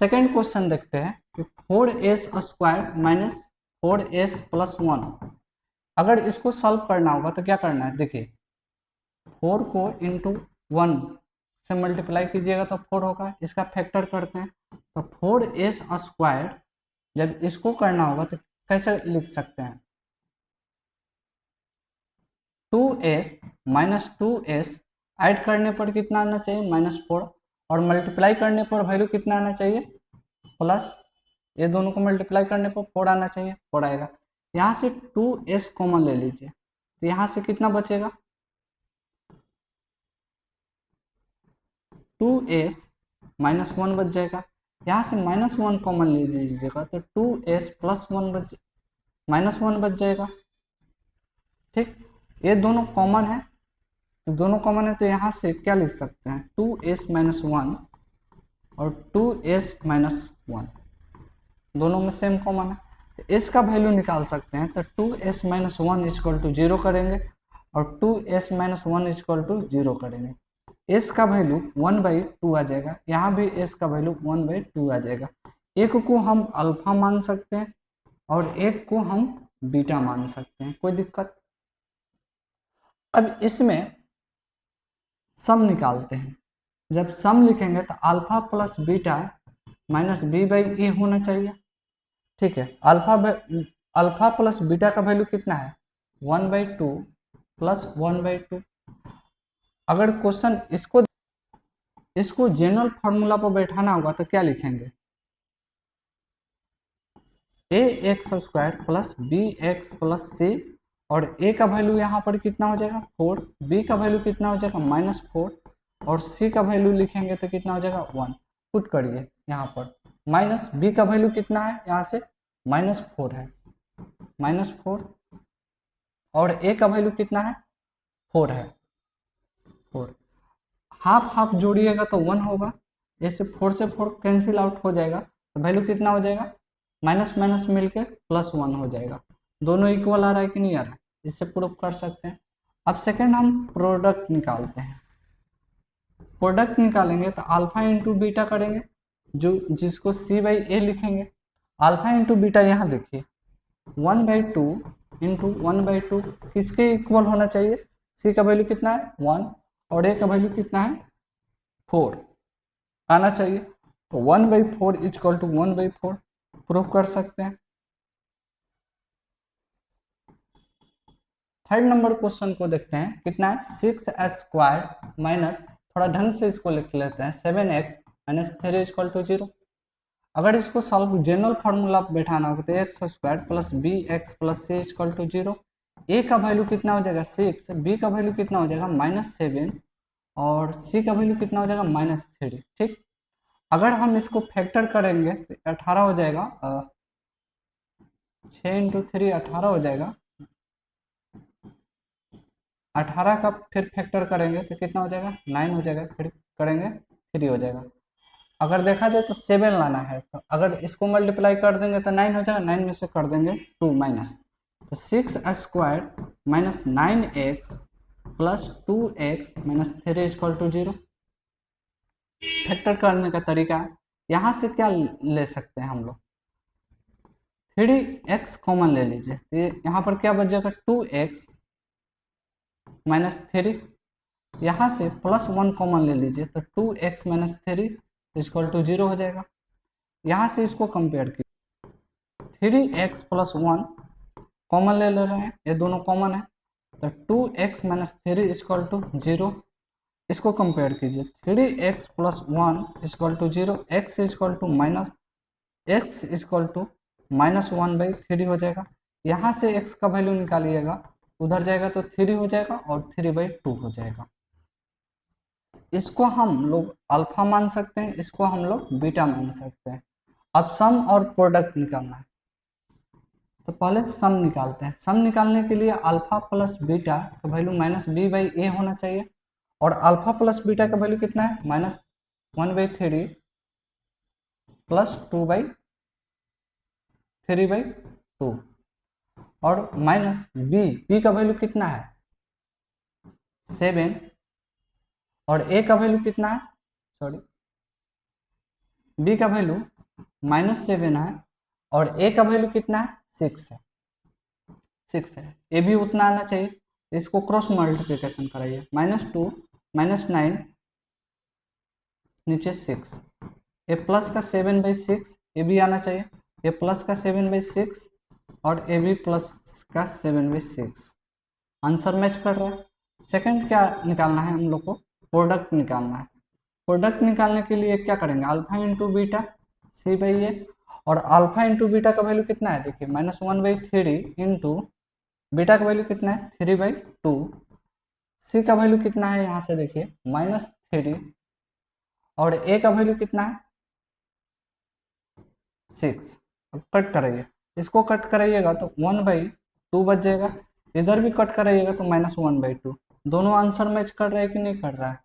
Second question देखते हैं कि 4s² माइनस 4s+1, अगर इसको सॉल्व करना होगा तो क्या करना है, देखिए 4 को इंटू 1 से मल्टीप्लाई कीजिएगा तो 4 होगा, इसका फैक्टर करते हैं तो 4s², जब इसको करना होगा तो कैसे लिख सकते हैं, 2s माइनस 2s ऐड करने पर कितना आना चाहिए, -4, और मल्टीप्लाई करने पर वैल्यू कितना आना चाहिए, प्लस, ये दोनों को मल्टीप्लाई करने पर 4 आना चाहिए, 4 आएगा। यहाँ से 2s कॉमन ले लीजिए तो यहाँ से कितना बचेगा, 2s -1 बच जाएगा। यहाँ से -1 कॉमन ले लीजिएगा तो 2s+1 -1 बच जाएगा। ठीक, ये दोनों कॉमन है तो दोनों कॉमन है तो यहाँ से क्या लिख सकते हैं, 2s-1 और 2s-1 दोनों में सेम कॉमन है तो s का वैल्यू निकाल सकते हैं तो 2s-1 इक्वल टू 0 करेंगे और 2s-1 इक्वल टू 0 करेंगे, s का वैल्यू 1/2 आ जाएगा, यहाँ भी s का वैल्यू 1/2 आ जाएगा। एक को हम अल्फा मान सकते हैं और एक को हम बीटा मान सकते हैं, कोई दिक्कत। अब इसमें सम निकालते हैं, जब सम लिखेंगे तो alpha plus beta minus b/a होना चाहिए। ठीक है, अल्फा प्लस बीटा का वैल्यू कितना है, 1/2 प्लस 1/2। अगर क्वेश्चन इसको जनरल फार्मूला पर बैठाना होगा तो क्या लिखेंगे, ax² plus bx plus c, और a का वैल्यू यहाँ पर कितना हो जाएगा 4, b का वैल्यू कितना हो जाएगा -4, और c का वैल्यू लिखेंगे तो कितना हो जाएगा 1। पुट करिए यहाँ पर, माइनस b का वैल्यू कितना है, यहाँ से -4 है, -4, और a का वैल्यू कितना है 4 है, 4, हाफ हाफ जोड़िएगा तो 1 होगा, इससे 4 से 4 कैंसिल आउट हो जाएगा तो वैल्यू कितना हो जाएगा, माइनस माइनस मिलके +1 हो जाएगा। दोनों इक्वल आ रहा है कि नहीं आ रहा है, इससे प्रूव कर सकते हैं। अब सेकंड हम प्रोडक्ट निकालते हैं, प्रोडक्ट निकालेंगे तो अल्फा इंटू बीटा करेंगे, जिसको c/a लिखेंगे। अल्फा इंटू बीटा यहाँ देखिए 1/2 इंटू 1/2 किसके इक्वल होना चाहिए, c का वैल्यू कितना है 1 और a का वैल्यू कितना है 4 आना चाहिए, तो 1/4 इक्वल टू 1/4 प्रूव कर सकते हैं। थर्ड नंबर क्वेश्चन को देखते हैं, कितना है 6s² माइनस, थोड़ा ढंग से इसको लिख लेते हैं, 7x माइनस 3 इक्वल टू 0। अगर इसको सॉल्व जनरल फार्मूला बैठाना होगा तो x² plus bx plus c equal to 0। a का वैल्यू कितना हो जाएगा 6, b का वैल्यू कितना हो जाएगा -7 और c का वैल्यू कितना हो जाएगा -3। ठीक, अगर हम इसको फैक्टर करेंगे तो 18 हो जाएगा, 6 इंटू 3 18 हो जाएगा, 18 का फिर फैक्टर करेंगे तो कितना हो जाएगा 9 हो जाएगा, फिर करेंगे 3 हो जाएगा। अगर देखा जाए तो 7 लाना है तो अगर इसको मल्टीप्लाई कर देंगे तो 9 हो जाएगा, 9 में से कर देंगे 2 माइनस, तो 6s² minus 9x plus 2x minus 3 equal to 0। Factor करने का तरीका, यहाँ से क्या ले सकते हैं हम लोग, 3x कॉमन ले लीजिए तो यहाँ पर क्या बच जाएगा 2x माइनस 3, यहाँ से +1 कॉमन ले लीजिए तो 2x माइनस 3 इक्वल टू 0 हो जाएगा। यहाँ से इसको कंपेयर कीजिए, 3x प्लस 1 कॉमन ले रहे हैं, ये दोनों कॉमन है तो 2x माइनस 3 इक्वल टू 0। इसको कंपेयर कीजिए, 3x plus 1 equal to 0, x equal to -1/3 हो जाएगा। यहाँ से x का वैल्यू निकालिएगा, उधर जाएगा तो 3 हो जाएगा और 3/2 हो जाएगा। इसको हम लोग अल्फा मान सकते हैं, इसको हम लोग बीटा मान सकते हैं। अब सम और प्रोडक्ट निकालना है तो पहले सम निकालते हैं। सम निकालने के लिए अल्फा प्लस बीटा का वैल्यू -b/a होना चाहिए, और अल्फा प्लस बीटा का वैल्यू कितना है -1/3 प्लस 2/3/2, और माइनस b का वैल्यू कितना है 7, और a का वैल्यू कितना है, सॉरी बी का वैल्यू -7 है और ए का वैल्यू कितना है 6 है, 6 है, ए भी उतना आना चाहिए। इसको क्रॉस मल्टीप्लिकेशन कराइए, -2 -9 नीचे 6, ए प्लस का 7/6 ए भी आना चाहिए, ए प्लस का 7/6 और ए बी प्लस का 7/6 आंसर मैच कर रहा है। सेकंड क्या निकालना है हम लोग को, प्रोडक्ट निकालना है। प्रोडक्ट निकालने के लिए क्या करेंगे, अल्फा इंटू बीटा C/A, और अल्फा इंटू बीटा का वैल्यू कितना है देखिए -1/3 इंटू बीटा का वैल्यू कितना है 3/2, सी का वैल्यू कितना है यहाँ से देखिए -3 और ए का वैल्यू कितना है 6। अब कट कराइए, इसको कट कराइएगा तो 1/2 बच जाएगा, इधर भी कट कराइएगा तो -1/2। दोनों आंसर मैच कर रहा है कि नहीं कर रहा है,